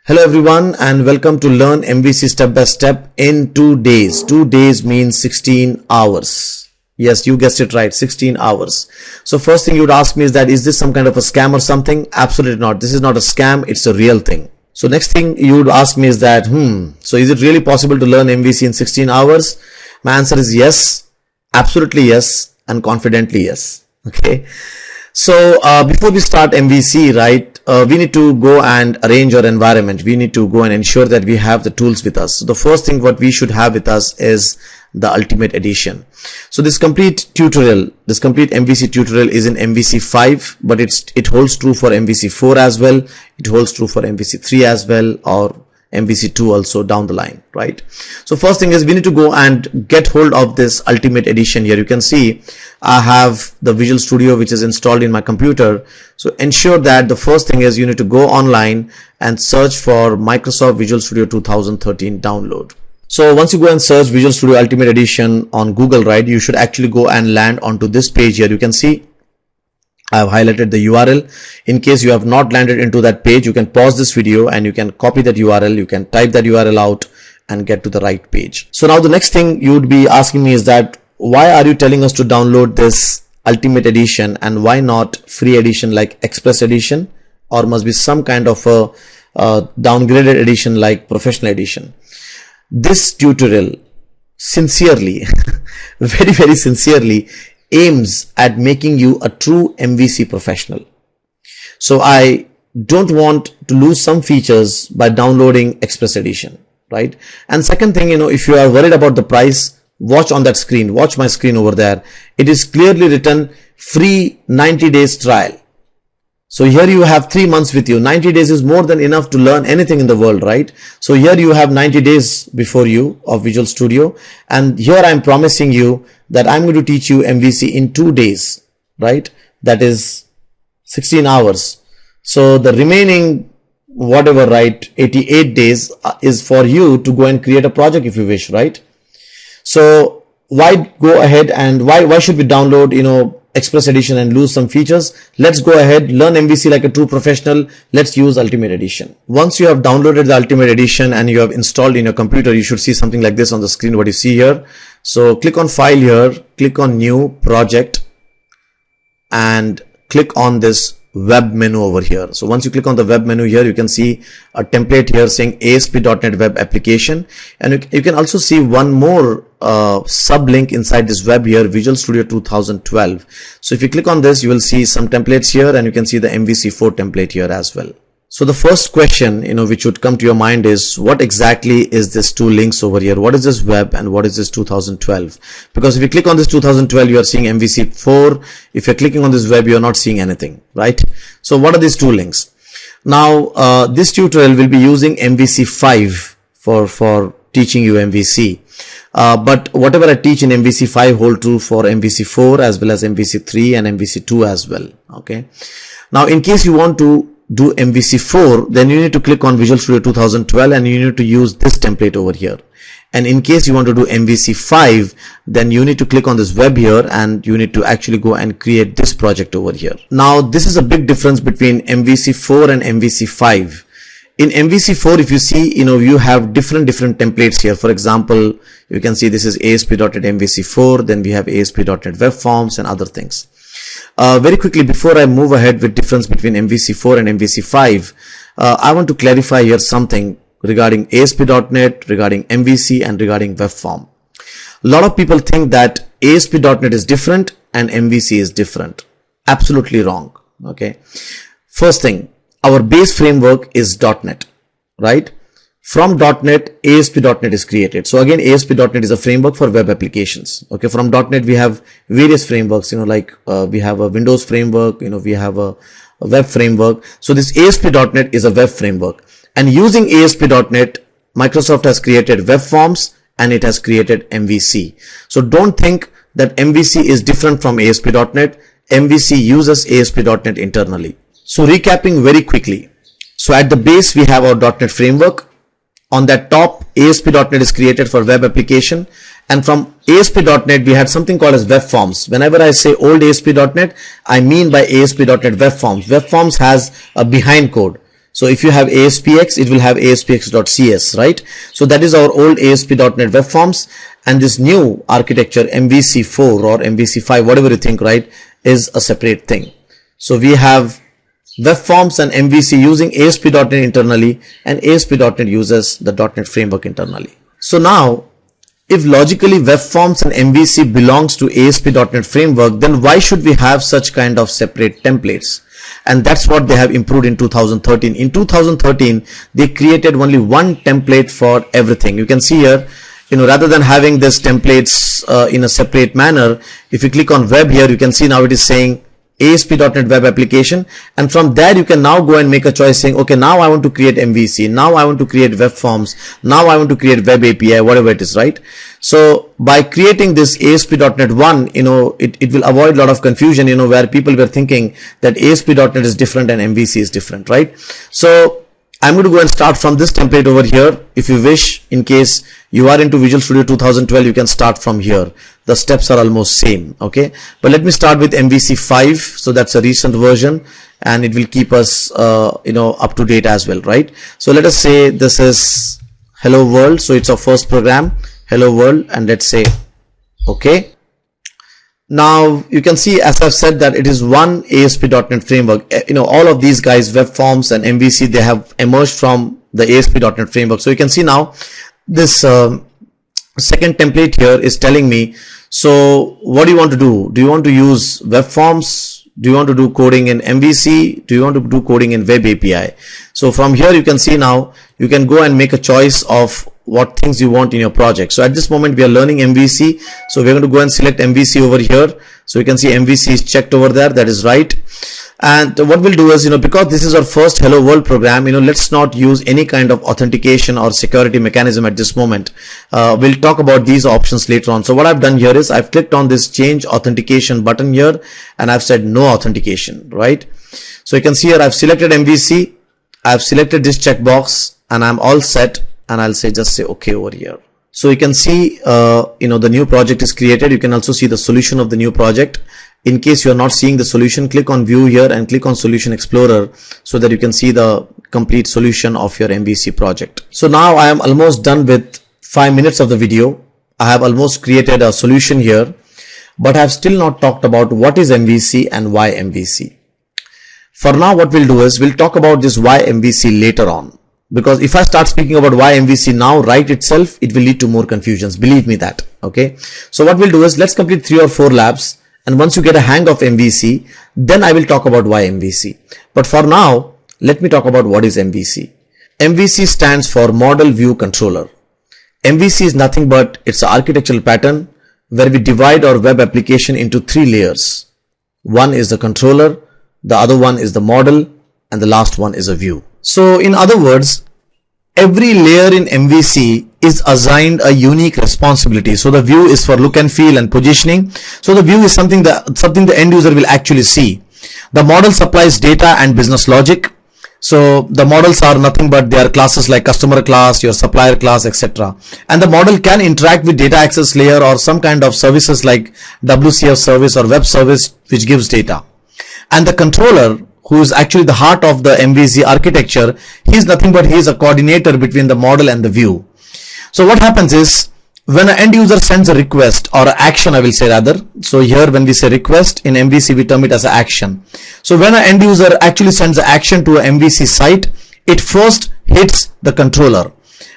Hello everyone and welcome to Learn MVC Step by Step in 2 days. 2 days means 16 hours. Yes, you guessed it right, 16 hours. So first thing you would ask me is this some kind of a scam or something? Absolutely not. This is not a scam, it's a real thing. So next thing you would ask me is that, so is it really possible to learn MVC in 16 hours? My answer is yes, absolutely yes, and confidently yes. Okay. So before we start MVC, right, we need to go and arrange our environment. We need to go and ensure that we have the tools with us. So the first thing what we should have with us is the Ultimate Edition. So this complete MVC tutorial is in MVC 5, but it holds true for MVC 4 as well. It holds true for MVC 3 as well, or MVC 2 also down the line, right? So first thing is we need to go and get hold of this Ultimate Edition. Here you can see I have the Visual Studio which is installed in my computer. So ensure that the first thing is you need to go online and search for Microsoft Visual Studio 2013 download. So once you go and search Visual Studio Ultimate Edition on Google, right, you should actually go and land onto this page here. You can see I have highlighted the URL. In case you have not landed into that page, you can pause this video and you can copy that URL. You can type that URL out and get to the right page. So now the next thing you would be asking me is that why are you telling us to download this Ultimate Edition and why not free edition like Express Edition, or must be some kind of a downgraded edition like Professional Edition? This tutorial sincerely, very sincerely aims at making you a true MVC professional. So I don't want to lose some features by downloading Express Edition, right? And second thing, if you are worried about the price, watch on that screen, watch my screen over there. It is clearly written free 90 days trial. So here you have 3 months with you. 90 days is more than enough to learn anything in the world, right? So here you have 90 days before you of Visual Studio. And here I'm promising you that I'm going to teach you MVC in 2 days, right? That is 16 hours. So the remaining whatever, right, 88 days is for you to go and create a project if you wish, right? So why go ahead and why should we download, Express Edition and lose some features? Let's go ahead, learn MVC like a true professional. Let's use Ultimate Edition. Once you have downloaded the Ultimate Edition and you have installed in your computer, you should see something like this on the screen, what you see here. So click on File here, click on New Project and click on this Web menu over here. So once you click on the Web menu here, you can see a template here saying ASP.NET Web Application, and you can also see one more sub-link inside this web here, Visual Studio 2012. So if you click on this, you will see some templates here and you can see the MVC4 template here as well. So the first question, which would come to your mind is, what exactly is this two links over here? What is this web and what is this 2012? Because if you click on this 2012, you are seeing MVC4. If you're clicking on this web, you're not seeing anything, right? So what are these two links? Now, this tutorial will be using MVC5 for teaching you MVC. But whatever I teach in MVC5 hold true for MVC4 as well as MVC3 and MVC2 as well. Okay. Now, in case you want to do MVC4, then you need to click on Visual Studio 2012 and you need to use this template over here. And in case you want to do MVC5, then you need to click on this web here and you need to actually go and create this project over here. Now, this is a big difference between MVC4 and MVC5. In MVC4, if you see, you have different templates here. For example, you can see this is ASP.NET MVC4, then we have ASP.NET Web Forms and other things. Very quickly, before I move ahead with difference between MVC4 and MVC5, I want to clarify here something regarding ASP.NET, regarding MVC and regarding Web Form. A lot of people think that ASP.NET is different and MVC is different. Absolutely wrong. Okay. First thing, our base framework is .NET, right? From .NET, ASP.NET is created. So again, ASP.NET is a framework for web applications. Okay, from .NET we have various frameworks, like we have a Windows framework, we have a web framework. So this ASP.NET is a web framework. And using ASP.NET, Microsoft has created Web Forms and it has created MVC. So don't think that MVC is different from ASP.NET. MVC uses ASP.NET internally. So recapping very quickly. So at the base, we have our .NET framework. On that top, ASP.NET is created for web application. And from ASP.NET, we had something called as Web Forms. Whenever I say old ASP.NET, I mean by ASP.NET Web Forms. Web Forms has a behind code. So if you have ASPX, it will have ASPX.cs, right? So that is our old ASP.NET Web Forms, and this new architecture MVC4 or MVC5, whatever you think, right, is a separate thing. So we have Web Forms and MVC using ASP.NET internally, and ASP.NET uses the .NET Framework internally. So now, if logically Web Forms and MVC belongs to ASP.NET Framework, then why should we have such kind of separate templates? And that's what they have improved in 2013. In 2013, they created only one template for everything. You can see here, rather than having this templates in a separate manner, if you click on web here, you can see now it is saying ASP.NET Web Application, and from there you can now go and make a choice saying, okay, now I want to create MVC, now I want to create Web Forms, now I want to create Web API, whatever it is, right? So by creating this ASP.NET 1, it will avoid a lot of confusion, where people were thinking that ASP.NET is different and MVC is different, right? So I'm going to go and start from this template over here. If you wish, in case you are into Visual Studio 2012, you can start from here. The steps are almost same, okay? But let me start with MVC 5. So that's a recent version, and it will keep us, up to date as well, right? So let us say this is Hello World. So it's our first program, Hello World, and let's say, okay. Now you can see, as I've said, that it is one ASP.NET Framework. All of these guys, Web Forms and MVC, they have emerged from the ASP.NET Framework. So you can see now this second template here is telling me, so what do you want to do? Do you want to use Web Forms? Do you want to do coding in MVC? Do you want to do coding in Web API? So from here you can see now you can go and make a choice of what things you want in your project. So at this moment we are learning MVC, so we're going to go and select MVC over here. So you can see MVC is checked over there, that is right. And what we'll do is, because this is our first Hello World program, let's not use any kind of authentication or security mechanism at this moment. We'll talk about these options later on. So what I've done here is I've clicked on this change authentication button here, and I've said no authentication, right? So you can see here I've selected MVC, I've selected this checkbox, and I'm all set, and I'll just say okay over here. So you can see, the new project is created. You can also see the solution of the new project. In case you are not seeing the solution, click on view here and click on Solution Explorer so that you can see the complete solution of your MVC project. So now I am almost done with 5 minutes of the video. I have almost created a solution here, but I have still not talked about what is MVC and why MVC. For now, what we'll do is we'll talk about this why MVC later on. Because if I start speaking about why MVC now, right itself, it will lead to more confusions. Believe me that. Okay. So what we'll do is let's complete 3 or 4 labs. And once you get a hang of MVC, then I will talk about why MVC. But for now, let me talk about what is MVC. MVC stands for Model View Controller. MVC is nothing but it's an architectural pattern where we divide our web application into 3 layers. One is the controller, the other one is the model, and the last one is a view. So in other words, every layer in MVC is assigned a unique responsibility. So the view is for look and feel and positioning. So the view is something the end user will actually see. The model supplies data and business logic. So the models are nothing but they are classes like customer class, your supplier class, etc. And the model can interact with data access layer or some kind of services like WCF service or web service which gives data. And the controller, who is actually the heart of the MVC architecture, he is nothing but he is a coordinator between the model and the view. So what happens is when an end user sends a request or an action, I will say rather. So here when we say request in MVC, we term it as an action. So when an end user actually sends an action to an MVC site, it first hits the controller.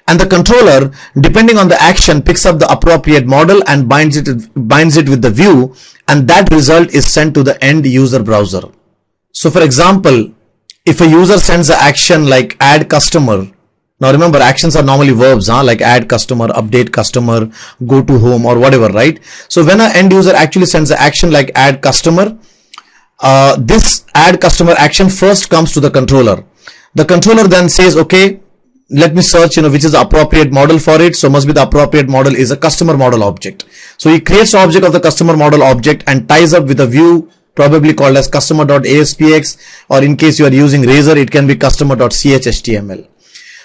And the controller, depending on the action, picks up the appropriate model and binds it with the view, and that result is sent to the end user browser. So for example, if a user sends an action like add customer, now remember actions are normally verbs, like add customer, update customer, go to home or whatever, right? So when an end user actually sends an action like add customer, this add customer action first comes to the controller. The controller then says, okay, let me search, which is the appropriate model for it. So must be the appropriate model is a customer model object. So he creates the object of the customer model object and ties up with a view probably called as customer.aspx, or in case you are using Razor, it can be customer.chhtml.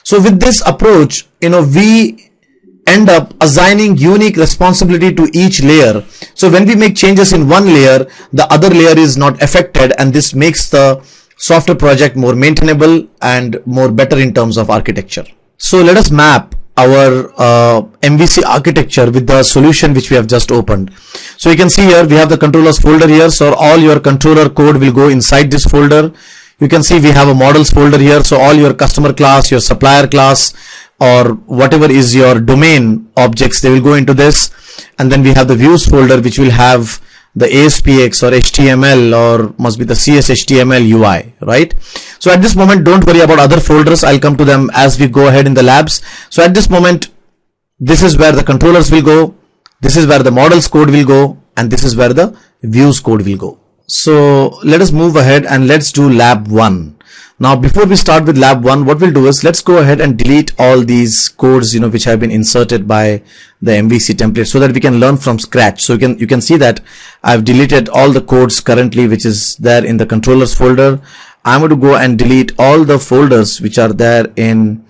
So with this approach, we end up assigning unique responsibility to each layer. So when we make changes in one layer, the other layer is not affected, and this makes the softer project, more maintainable and more better in terms of architecture. So let us map our MVC architecture with the solution which we have just opened. So you can see here we have the controllers folder here. So all your controller code will go inside this folder. You can see we have a models folder here. So all your customer class, your supplier class, or whatever is your domain objects, they will go into this. And then we have the views folder which will have the ASPX or HTML or must be the CSHTML UI, right? So at this moment, don't worry about other folders. I'll come to them as we go ahead in the labs. So at this moment, this is where the controllers will go. This is where the models code will go. And this is where the views code will go. So let us move ahead and let's do lab 1. Now, before we start with lab 1, what we'll do is let's go ahead and delete all these codes, which have been inserted by the MVC template so that we can learn from scratch. So you can see that I've deleted all the codes currently, which is there in the controllers folder. I'm going to go and delete all the folders which are there in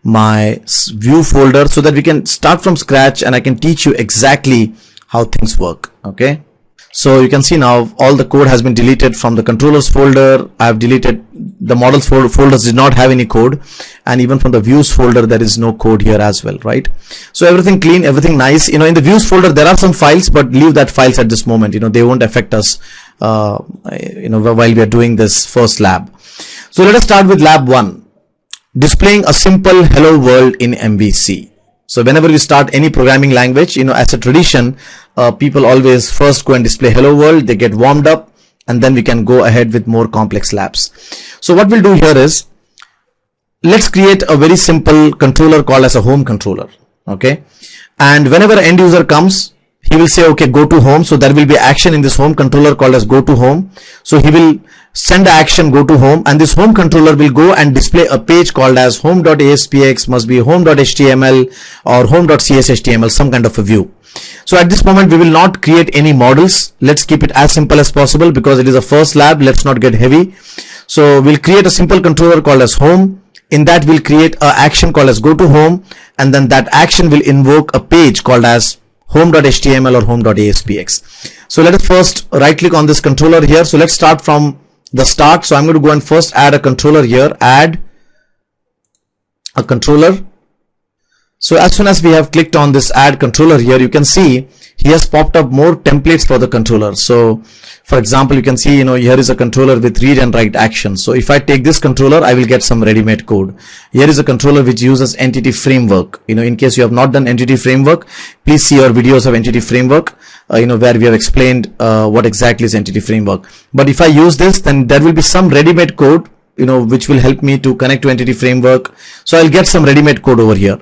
my view folder so that we can start from scratch and I can teach you exactly how things work. Okay. So you can see now all the code has been deleted from the controllers folder. I have deleted the models folders did not have any code, and even from the views folder there is no code here as well, right? So everything clean, everything nice. In the views folder there are some files, but leave that files at this moment. They won't affect us while we are doing this first lab. So let us start with lab 1, displaying a simple hello world in MVC. So whenever we start any programming language, as a tradition, people always first go and display hello world, they get warmed up, and then we can go ahead with more complex labs. So what we'll do here is, let's create a very simple controller called as a home controller. Okay. And whenever an end user comes, he will say, okay, go to home. So there will be action in this home controller called as go to home. So he will send the action go to home, and this home controller will go and display a page called as home.aspx, must be home.html or home.cshtml, some kind of a view. So at this moment, we will not create any models. Let's keep it as simple as possible because it is a first lab. Let's not get heavy. So we'll create a simple controller called as home. In that, we'll create an action called as go to home, and then that action will invoke a page called as home.html or home.aspx. So let us first right click on this controller here. So let's start from the start. So I'm going to go and first add a controller here, add a controller. So as soon as we have clicked on this add controller here, you can see he has popped up more templates for the controller. So for example, you can see, here is a controller with read and write actions. So if I take this controller, I will get some ready-made code. Here is a controller which uses entity framework. In case you have not done entity framework, please see our videos of entity framework, where we have explained what exactly is entity framework. But if I use this, then there will be some ready-made code, which will help me to connect to entity framework. So I'll get some ready-made code over here.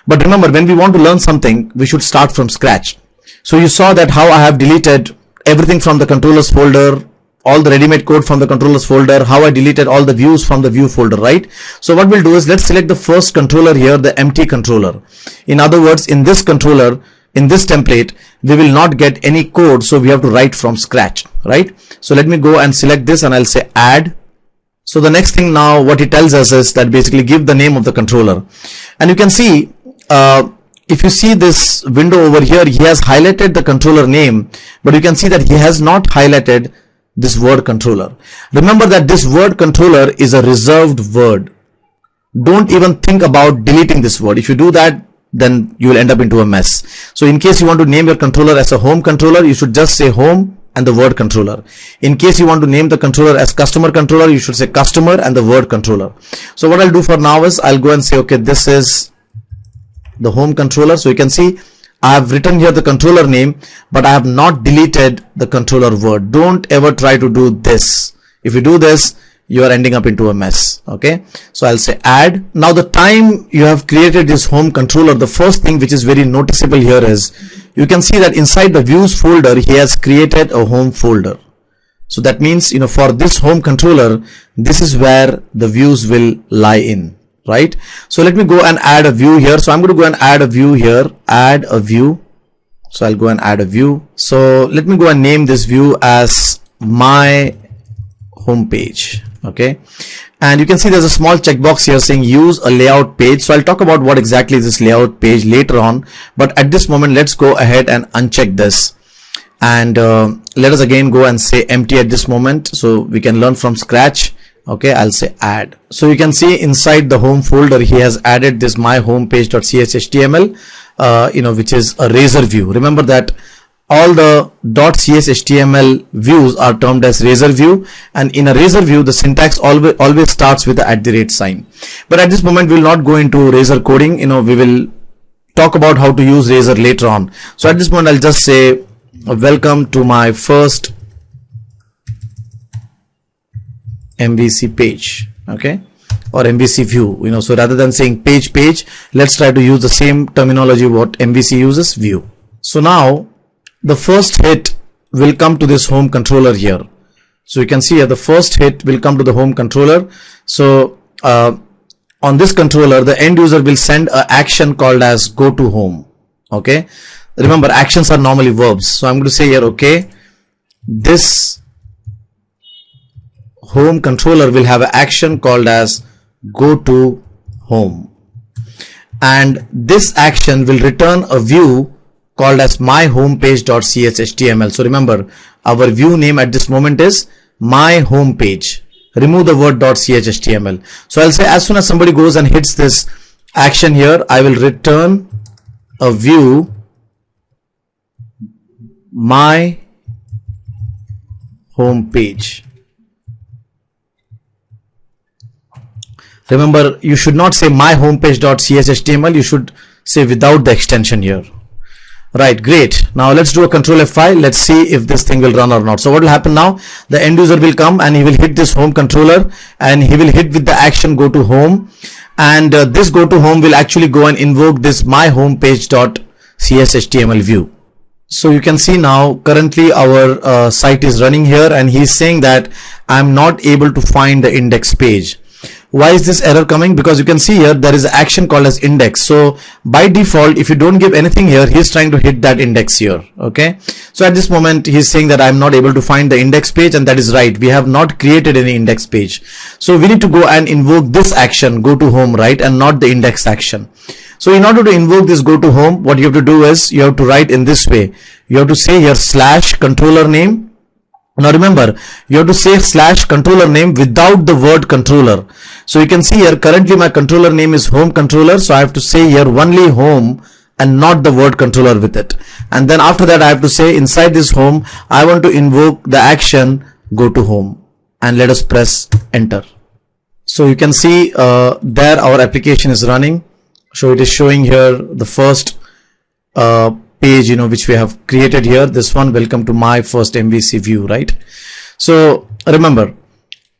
But remember, when we want to learn something, we should start from scratch. So you saw that how I have deleted everything from the controllers folder, all the ready-made code from the controllers folder, how I deleted all the views from the view folder, right? So what we'll do is let's select the first controller here, the empty controller. In other words, in this controller, in this template, we will not get any code. So we have to write from scratch, right? So let me go and select this and I'll say add. So the next thing now, what it tells us is that basically give the name of the controller. And you can see, if you see this window over here, he has highlighted the controller name, but you can see that he has not highlighted this word controller. Remember that this word controller is a reserved word. Don't even think about deleting this word. If you do that, then you will end up into a mess. So in case you want to name your controller as a home controller, you should just say home and the word controller. In case you want to name the controller as customer controller, you should say customer and the word controller. So what I'll do for now is I'll go and say, okay, this is the home controller. So you can see I have written here the controller name, but I have not deleted the controller word. Don't ever try to do this. If you do this, you are ending up into a mess. Okay. So I'll say add. Now the time you have created this home controller, the first thing which is very noticeable here is you can see that inside the views folder, he has created a home folder. So that means, for this home controller, this is where the views will lie in. Right. So let me go and add a view here. So I'm going to go and add a view here, add a view. So I'll go and add a view. So let me go and name this view as my home page. Okay. And you can see there's a small checkbox here saying use a layout page. So I'll talk about what exactly is this layout page later on. But at this moment, let's go ahead and uncheck this. And let us again go and say empty at this moment, so we can learn from scratch. Okay, I'll say add. So you can see inside the home folder he has added this my homepage.cshtml, which is a razor view. Remember that all the .cshtml views are termed as razor view, and in a razor view the syntax always starts with the @ sign. But at this moment we will not go into razor coding. We will talk about how to use razor later on. So at this moment I'll just say welcome to my first MVC page, okay, or MVC view. So rather than saying page, let's try to use the same terminology what MVC uses, view. So now the first hit will come to this home controller here. So you can see here the first hit will come to the home controller. So on this controller the end user will send an action called as go to home. Okay, remember actions are normally verbs. So I'm going to say here, okay, this home controller will have an action called as go to home, and this action will return a view called as my homepage.cshtml. So remember our view name at this moment is my homepage. Remove the word .cshtml. So I'll say as soon as somebody goes and hits this action here, I will return a view my homepage. Remember, you should not say my homepage.cshtml, you should say without the extension here. Right, great. Now let's do a control F5. Let's see if this thing will run or not. So what will happen now? The end user will come and he will hit this home controller and he will hit with the action go to home, and this go to home will actually go and invoke this my homepage.cshtml view. So you can see now currently our site is running here, and he is saying that I'm not able to find the index page. Why is this error coming? Because you can see here there is an action called as index. So by default, if you don't give anything here, he's trying to hit that index here. Okay, so at this moment he's saying that I'm not able to find the index page, and that is right, we have not created any index page. So we need to go and invoke this action go to home, right, and not the index action. So in order to invoke this go to home, what you have to do is you have to write in this way. You have to say here / controller name. Now remember, you have to say / controller name without the word controller. So you can see here currently my controller name is home controller, so I have to say here only home and not the word controller with it. And then after that I have to say inside this home I want to invoke the action go to home, and let us press enter. So you can see there our application is running. So it is showing here the first page which we have created here, this one, welcome to my first MVC view, right? So remember,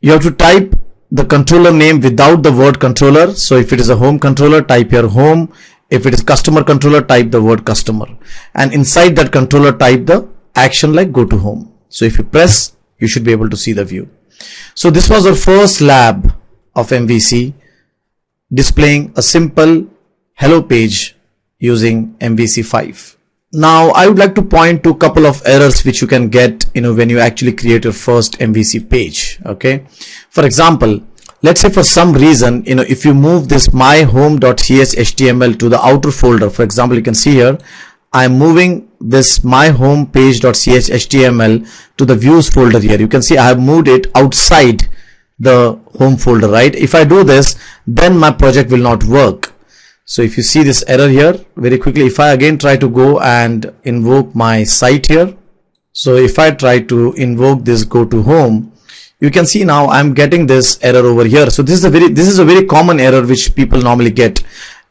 you have to type the controller name without the word controller. So if it is a home controller, type here home. If it is customer controller, type the word customer, and inside that controller type the action like go to home. So if you press, you should be able to see the view. So this was our first lab of MVC, displaying a simple hello page using MVC5. Now I would like to point to a couple of errors which you can get when you actually create your first MVC page. Okay, for example, let's say for some reason if you move this my home.cshtml to the outer folder, for example, you can see here I am moving this my homepage.cshtml to the views folder here. You can see I have moved it outside the home folder, right? If I do this, then my project will not work. So if you see this error here, very quickly, if I again try to go and invoke my site here, so if I try to invoke this go to home, you can see now I'm getting this error over here. So this is a very common error which people normally get,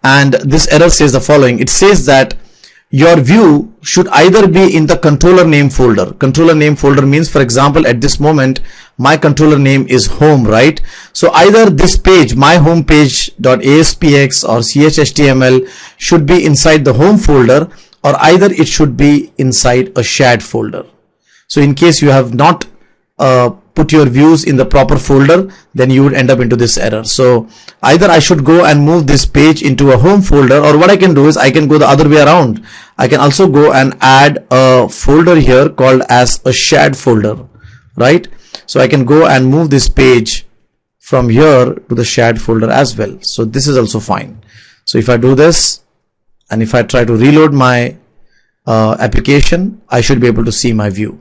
and this error says the following. It says that your view should either be in the controller name folder. Controller name folder means, for example, at this moment my controller name is home, right? So either this page my homepage.aspx or chhtml should be inside the home folder, or either it should be inside a shared folder. So in case you have not put your views in the proper folder, then you would end up into this error. So either I should go and move this page into a home folder, or what I can do is I can go the other way around. I can also go and add a folder here called as a shared folder, right? So I can go and move this page from here to the shared folder as well. So this is also fine. So if I do this, and if I try to reload my application, I should be able to see my view.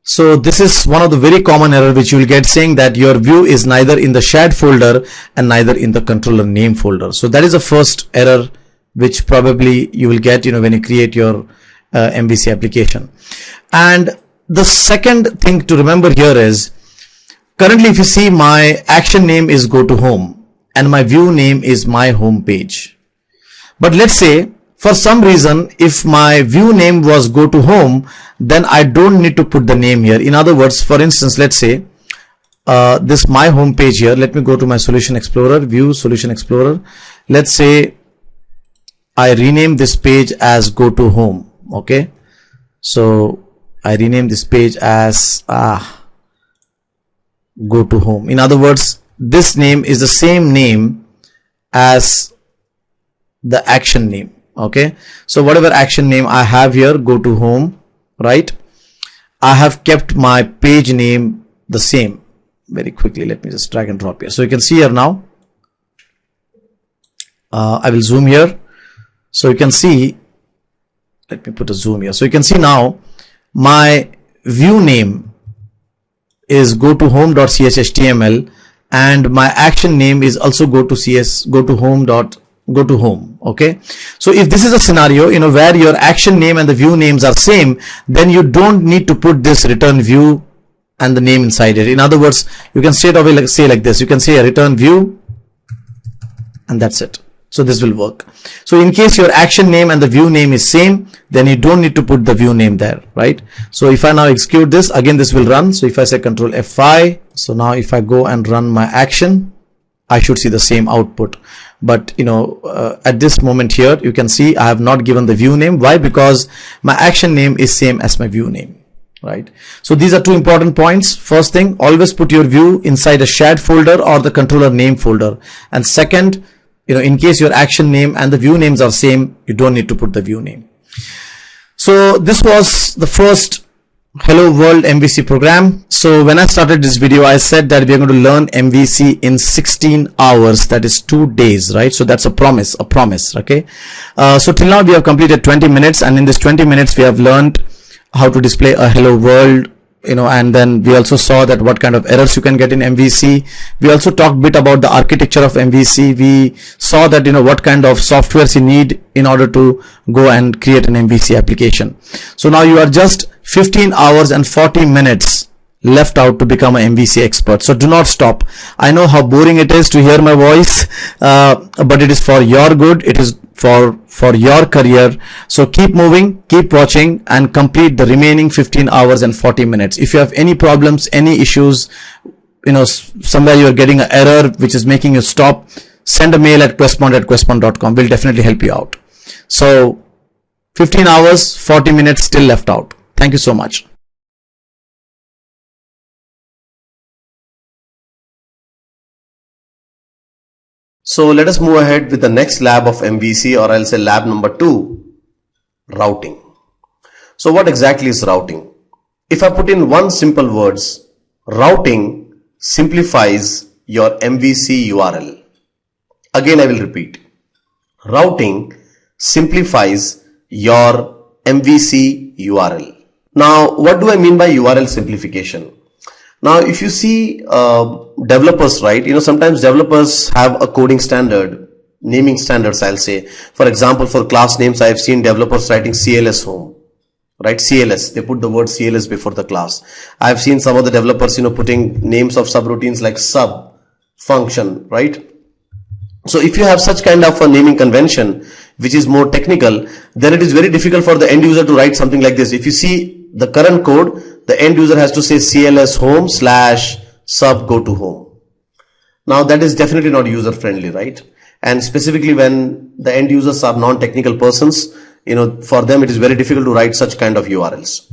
So this is one of the very common error which you will get, saying that your view is neither in the shared folder and neither in the controller name folder. So that is the first error which probably you will get, when you create your MVC application. And the second thing to remember here is, currently if you see, my action name is go to home and my view name is my home page. But let's say for some reason, if my view name was go to home, then I don't need to put the name here. In other words, for instance, let's say this my home page here. Let me go to my Solution Explorer, View, Solution Explorer. Let's say I rename this page as go to home. Okay, so I rename this page as go to home. In other words, this name is the same name as the action name. Okay, so whatever action name I have here, go to home, right? I have kept my page name the same. Very quickly, let me just drag and drop here. So you can see here now, I will zoom here. So you can see, let me put a zoom here. So you can see now my view name is go to home.chhtml and my action name is also go to home. Okay, so if this is a scenario where your action name and the view names are same, then you don't need to put this return view and the name inside it. In other words, you can straight away say like this, you can say a return view and that's it. So this will work. So in case your action name and the view name is same, then you don't need to put the view name there, right? So if I now execute this, again this will run. So if I say Control F5, so now if I go and run my action, I should see the same output. But at this moment here, you can see I have not given the view name. Why? Because my action name is same as my view name, right? So these are two important points. First thing, always put your view inside a shared folder or the controller name folder. And second, in case your action name and the view names are same, you don't need to put the view name. So this was the first Hello World MVC program. So when I started this video, I said that we are going to learn MVC in 16 hours, that is 2 days, right? So that's a promise, okay? So till now we have completed 20 minutes, and in this 20 minutes we have learned how to display a Hello World, and then we also saw that what kind of errors you can get in MVC. We also talked a bit about the architecture of MVC. We saw that what kind of softwares you need in order to go and create an MVC application. So now you are just 15 hours and 40 minutes left out to become an MVC expert. So do not stop. I know how boring it is to hear my voice, but it is for your good. It is for your career. So keep moving, keep watching, and complete the remaining 15 hours and 40 minutes. If you have any problems, any issues, somewhere you are getting an error which is making you stop, send a mail at questpond@questpond.com. We'll definitely help you out. So 15 hours, 40 minutes still left out. Thank you so much. So let us move ahead with the next lab of MVC, or I'll say lab number 2, routing. So what exactly is routing? If I put in one simple words, routing simplifies your MVC URL. Again, I will repeat. Routing simplifies your MVC URL. Now, what do I mean by URL simplification? Now, if you see developers, right, sometimes developers have a coding standard, naming standards, I'll say. For example, for class names, I have seen developers writing CLS home, right? CLS, they put the word CLS before the class. I have seen some of the developers, putting names of subroutines like sub, function, right? So if you have such kind of a naming convention, which is more technical, then it is very difficult for the end user to write something like this. If you see the current code, the end user has to say CLS home / sub go to home. Now that is definitely not user friendly, right? And specifically when the end users are non-technical persons, for them it is very difficult to write such kind of URLs.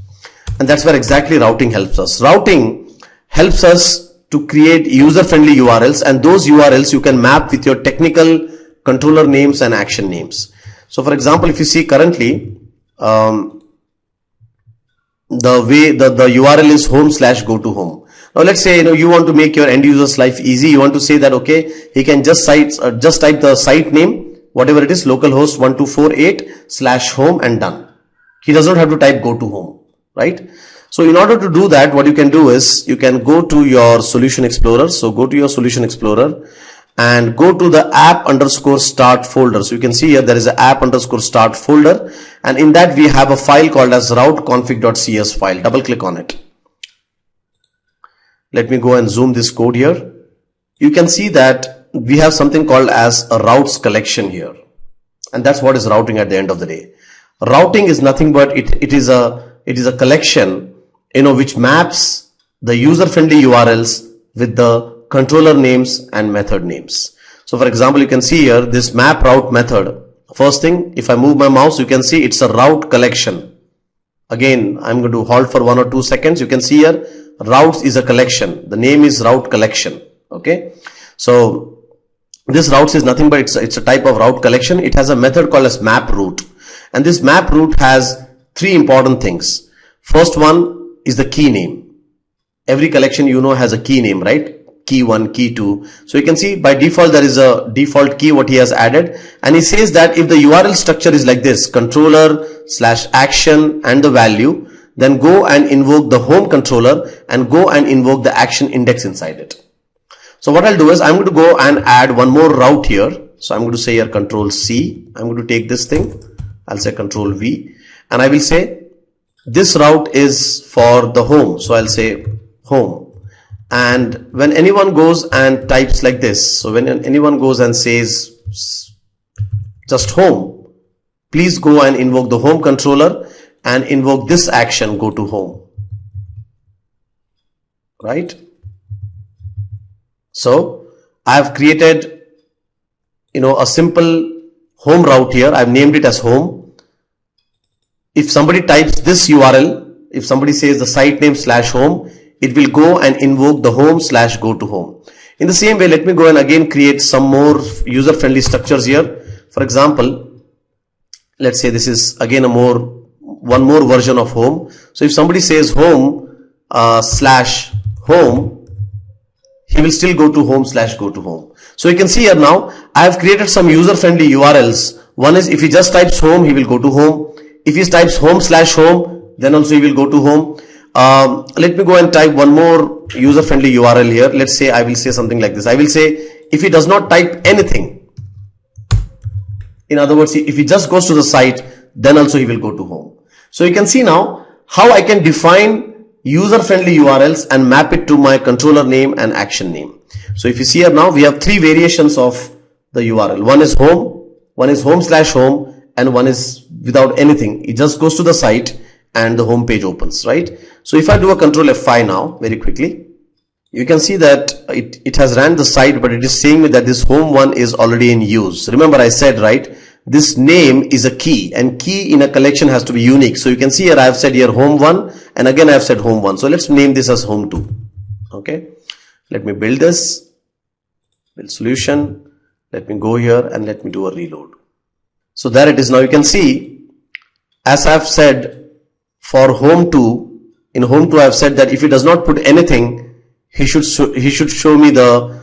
And that's where exactly routing helps us. Routing helps us to create user friendly URLs, and those URLs you can map with your technical controller names and action names. So for example, if you see currently, the way the URL is home / go to home. Now let's say you want to make your end user's life easy. You want to say that okay, he can just type the site name, whatever it is, localhost 1248 /home, and done. He does not have to type go to home, right? So in order to do that, what you can do is you can go to your Solution Explorer. So go to your Solution Explorer and go to the app_start folder. So you can see here there is an app_start folder, and in that we have a file called as routeconfig.cs file. Double click on it. Let me go and zoom this code here. You can see that we have something called as a routes collection here, and that's what is routing at the end of the day. Routing is nothing but it is a collection, which maps the user-friendly URLs with the controller names and method names. So for example, you can see here this map route method. First thing, if I move my mouse, you can see it's a route collection. Again, I'm going to halt for 1 or 2 seconds. You can see here routes is a collection. The name is route collection. Okay. So this routes is nothing but it's a type of route collection. It has a method called as map route. And this map route has 3 important things. First one is the key name. Every collection has a key name, right? Key 1, key 2. So you can see by default there is a default key what he has added, and he says that if the URL structure is like this, controller/action and the value, then go and invoke the home controller and go and invoke the action index inside it. So what I'll do is I'm going to go and add one more route here. So I'm going to say here Control C. I'm going to take this thing. I'll say Control V, and I will say this route is for the home. So I'll say home. And when anyone goes and types like this, so when anyone goes and says just home, please go and invoke the home controller and invoke this action, go to home, right? So I have created a simple home route here. I've named it as home. If somebody types this URL, if somebody says the site name /home, it will go and invoke the home/go to home. In the same way, let me go and again create some more user-friendly structures here. For example, let's say this is again one more version of home. So if somebody says home/home, he will still go to home/go to home. So you can see here now, I have created some user-friendly URLs. One is if he just types home, he will go to home. If he types home/home, then also he will go to home. Let me go and type one more user-friendly URL here. Let's say I will say something like this. I will say if he does not type anything, in other words, if he just goes to the site, then also he will go to home. So you can see now how I can define user-friendly URLs and map it to my controller name and action name. So if you see here now, we have 3 variations of the URL. One is home, one is home/home, and one is without anything. It just goes to the site and the home page opens, right? So if I do a Control F5 now, very quickly, you can see that it has ran the site, but it is saying me that this home one is already in use. Remember I said, right, this name is a key, and key in a collection has to be unique. So you can see here I have said here home 1, and again I have said home 1. So let's name this as home 2. Okay, let me build this, build solution. Let me go here and let me do a reload. So there it is. Now you can see, as I have said, for home 2, in home 2 I have said that if he does not put anything, he should show me the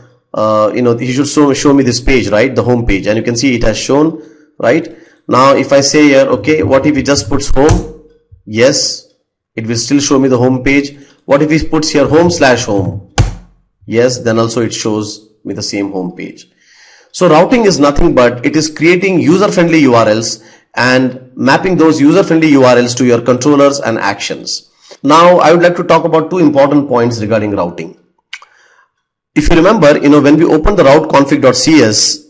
he should show me this page, right, the home page, and you can see it has shown, right? Now if I say here, okay, what if he just puts home? Yes, it will still show me the home page. What if he puts here home/home? Yes, then also it shows me the same home page. So routing is nothing but it is creating user-friendly URLs and mapping those user-friendly URLs to your controllers and actions. Now I would like to talk about 2 important points regarding routing. If you remember, when we opened the routeconfig.cs,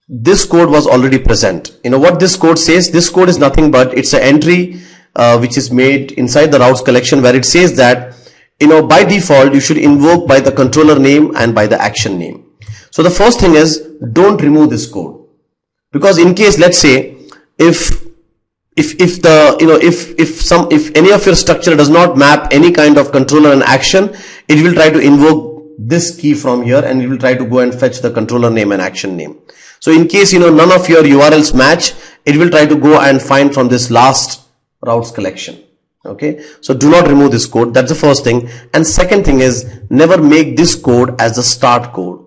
this code was already present. What this code says, this code is nothing but it's an entry which is made inside the routes collection, where it says that by default you should invoke by the controller name and by the action name. So the first thing is, don't remove this code, because in case, let's say, if any of your structure does not map any kind of controller and action, it will try to invoke this key from here, and it will try to go and fetch the controller name and action name. So in case none of your URLs match, it will try to go and find from this last routes collection. Okay, so do not remove this code. That's the first thing. And second thing is, never make this code as the start code.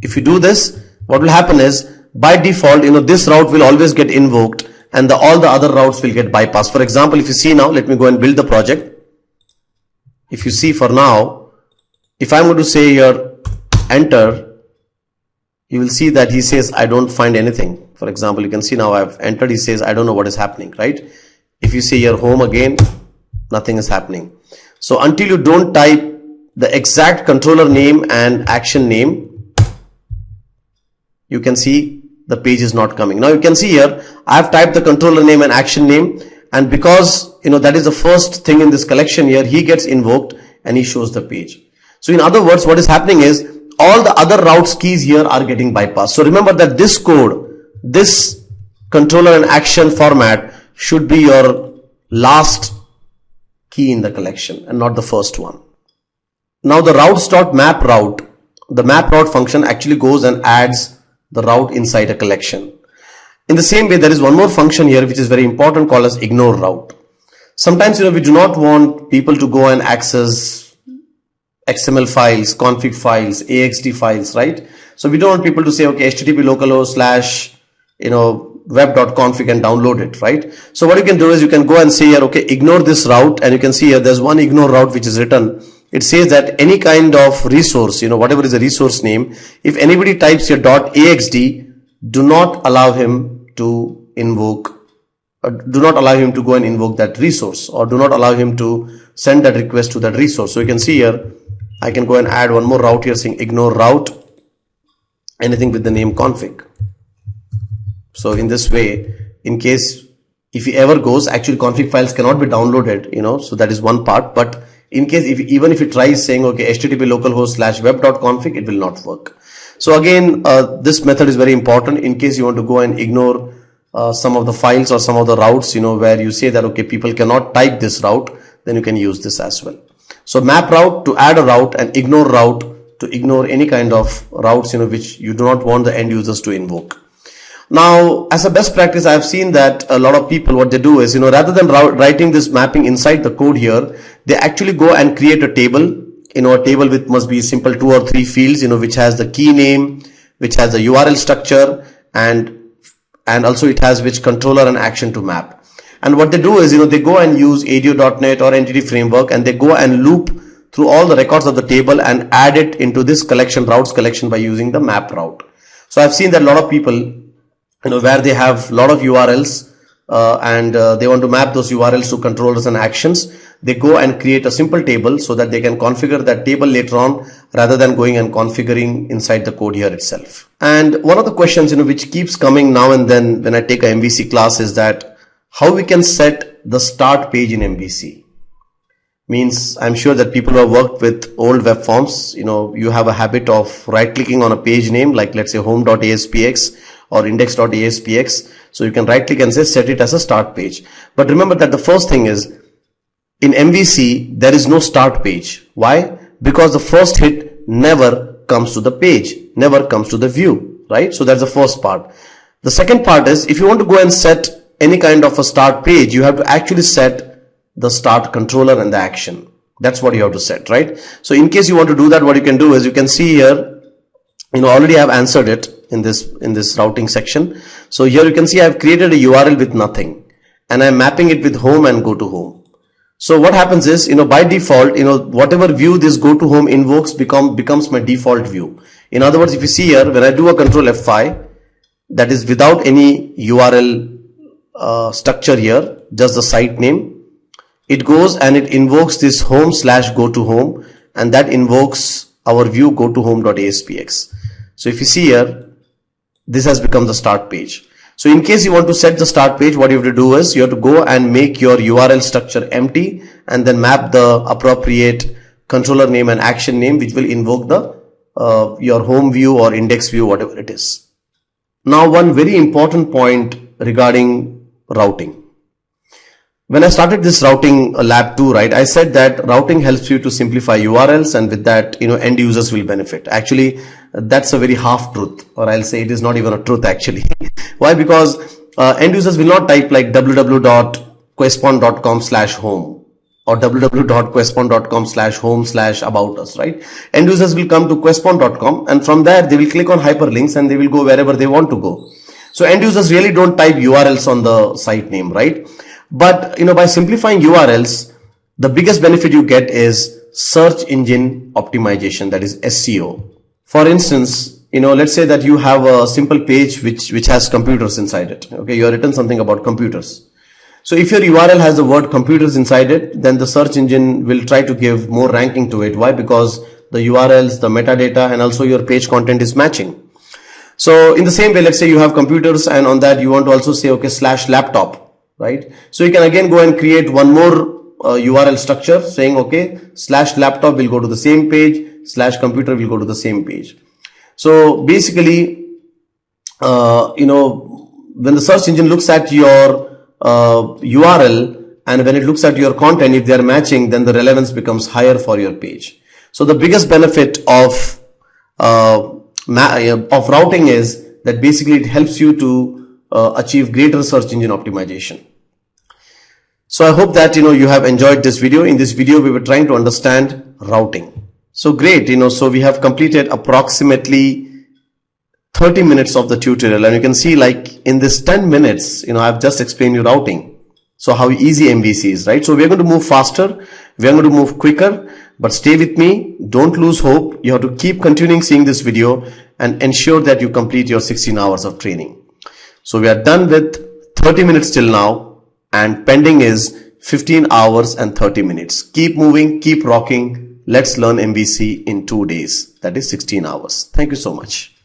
If you do this, what will happen is, by default this route will always get invoked, and all the other routes will get bypassed. For example, if you see now, let me go and build the project. If you see for now, if I'm going to say here enter, you will see that he says I don't find anything. For example, you can see now I've entered, he says I don't know what is happening, right? If you say here home again, nothing is happening. So until you don't type the exact controller name and action name, you can see the page is not coming. Now you can see here I have typed the controller name and action name, and because that is the first thing in this collection here, he gets invoked and he shows the page. So in other words, what is happening is all the other routes keys here are getting bypassed. So remember that this code, this controller and action format should be your last key in the collection and not the first one. Now the routes.map route, the map route function actually goes and adds the route inside a collection. In the same way, there is one more function here which is very important called as ignore route. Sometimes we do not want people to go and access XML files, config files, AXD files, right? So we don't want people to say, okay, http localhost / web.config and download it, right? So what you can do is you can go and say here, okay, ignore this route, and you can see here there's one ignore route which is written. It says that any kind of resource, whatever is a resource name, if anybody types here .axd, do not allow him to invoke, do not allow him to go and invoke that resource, or do not allow him to send that request to that resource. So you can see here, I can go and add one more route here saying ignore route, anything with the name config. So in this way, in case if he ever goes, actually config files cannot be downloaded, so that is one part. But in case even if he tries saying, okay, http localhost / web.config, it will not work. So again, this method is very important in case you want to go and ignore some of the files or some of the routes, where you say that, okay, people cannot type this route, then you can use this as well. So map route to add a route, and ignore route to ignore any kind of routes, which you do not want the end users to invoke. Now, as a best practice, I have seen that a lot of people, what they do is, rather than writing this mapping inside the code here, they actually go and create a table, a table with must be simple 2 or 3 fields, which has the key name, which has the URL structure, and also it has which controller and action to map. And what they do is, they go and use ADO.NET or Entity Framework, and they go and loop through all the records of the table and add it into this collection, routes collection, by using the map route. So I've seen that a lot of people, where they have a lot of URLs and they want to map those URLs to controllers and actions, they go and create a simple table so that they can configure that table later on, rather than going and configuring inside the code here itself. And one of the questions which keeps coming now and then when I take a MVC class is that how we can set the start page in MVC. Means I'm sure that people who have worked with old web forms, you have a habit of right clicking on a page name, like let's say home.aspx or index.aspx. So you can right click and say set it as a start page. But remember that the first thing is, in MVC there is no start page. Why? Because the first hit never comes to the page, never comes to the view, right? So that's the first part. The second part is, if you want to go and set any kind of a start page, you have to actually set the start controller and the action. That's what you have to set, right? So in case you want to do that, what you can do is, you can see here, already I have answered it in this routing section. So here you can see I have created a URL with nothing, and I'm mapping it with home and go to home. So what happens is, by default, whatever view this go to home invokes becomes my default view. In other words, if you see here, when I do a control F5, that is without any URL structure here, just the site name, it goes and it invokes this home / go to home, and that invokes our view go to home.aspx. So if you see here, this has become the start page. So in case you want to set the start page, what you have to do is, you have to go and make your URL structure empty, and then map the appropriate controller name and action name, which will invoke the your home view or index view, whatever it is. Now, one very important point regarding routing. When I started this routing lab 2, right, I said that routing helps you to simplify URLs, and with that, end users will benefit. Actually, that's a very half truth, or I'll say it is not even a truth actually. Why? Because end users will not type like www.questpond.com/home or www.questpond.com/home/about us, right? End users will come to questpond.com, and from there they will click on hyperlinks and they will go wherever they want to go. So end users really don't type URLs on the site name, right? But by simplifying URLs, the biggest benefit you get is search engine optimization, that is SEO. For instance, let's say that you have a simple page which has computers inside it. Okay, you have written something about computers. So if your URL has the word computers inside it, then the search engine will try to give more ranking to it. Why? Because the URLs, the metadata, and also your page content is matching. So in the same way, let's say you have computers, and on that you want to also say, okay, /laptop, right? So you can again go and create one more URL structure saying, okay, /laptop will go to the same page, /computer will go to the same page. So basically, when the search engine looks at your URL and when it looks at your content, if they are matching, then the relevance becomes higher for your page. So the biggest benefit of routing is that basically it helps you to achieve greater search engine optimization. So I hope that you have enjoyed this video. In this video, we were trying to understand routing. So great, so we have completed approximately 30 minutes of the tutorial, and you can see, like, in this 10 minutes, I've just explained you routing. So how easy MVC is, right? So we're going to move faster, we're going to move quicker, but stay with me. Don't lose hope. You have to keep continuing seeing this video and ensure that you complete your 16 hours of training. So we are done with 30 minutes till now, and pending is 15 hours and 30 minutes. Keep moving, keep rocking. Let's learn MVC in 2 days. That is 16 hours. Thank you so much.